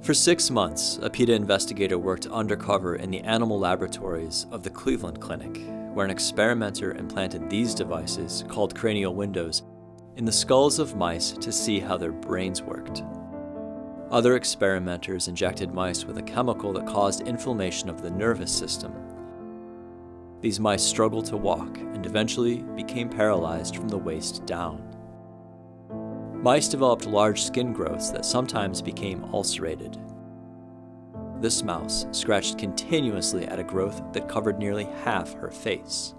For 6 months, a PETA investigator worked undercover in the animal laboratories of the Cleveland Clinic, where an experimenter implanted these devices, called cranial windows, in the skulls of mice to see how their brains worked. Other experimenters injected mice with a chemical that caused inflammation of the nervous system. These mice struggled to walk and eventually became paralyzed from the waist down. Mice developed large skin growths that sometimes became ulcerated. This mouse scratched continuously at a growth that covered nearly half her face.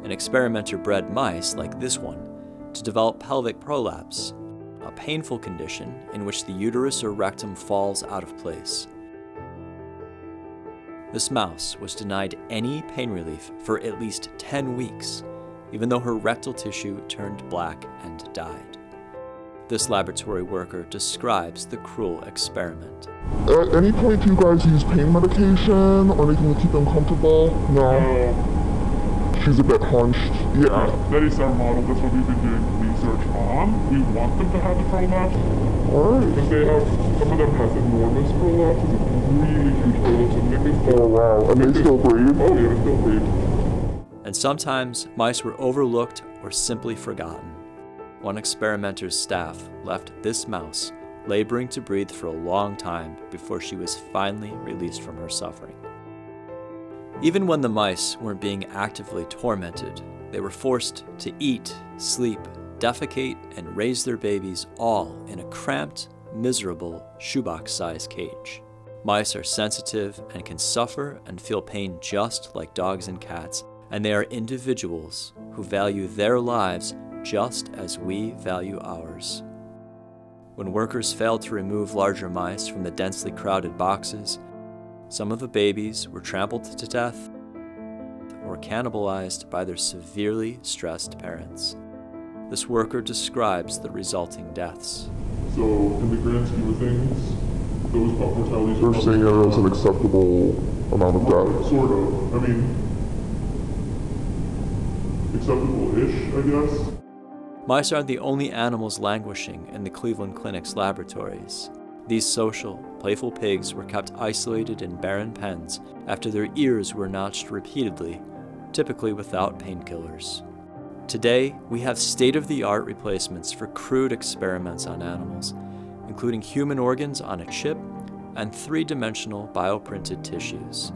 An experimenter bred mice, like this one, to develop pelvic prolapse, a painful condition in which the uterus or rectum falls out of place. This mouse was denied any pain relief for at least 10 weeks, even though her rectal tissue turned black and died. This laboratory worker describes the cruel experiment. At any point do you guys use pain medication or anything to keep them comfortable? No. She's a bit hunched. Yeah. That is our model. That's what we've been doing research on. We want them to have the prolapse. Alright. Because some of them have enormous prolapses, really huge prolapses. Oh wow, and they still breathe? Oh yeah, they still breathe. And sometimes mice were overlooked or simply forgotten. One experimenter's staff left this mouse laboring to breathe for a long time before she was finally released from her suffering. Even when the mice weren't being actively tormented, they were forced to eat, sleep, defecate, and raise their babies all in a cramped, miserable, shoebox-sized cage. Mice are sensitive and can suffer and feel pain just like dogs and cats, and they are individuals who value their lives just as we value ours. When workers failed to remove larger mice from the densely crowded boxes, some of the babies were trampled to death or cannibalized by their severely stressed parents. This worker describes the resulting deaths. So, in the grand scheme of things, those mortalities are... They're saying it was an acceptable amount of death. Sort of. I mean, acceptable-ish, I guess. Mice aren't the only animals languishing in the Cleveland Clinic's laboratories. These social, playful pigs were kept isolated in barren pens after their ears were notched repeatedly, typically without painkillers. Today, we have state-of-the-art replacements for crude experiments on animals, including human organs on a chip and 3-dimensional bioprinted tissues.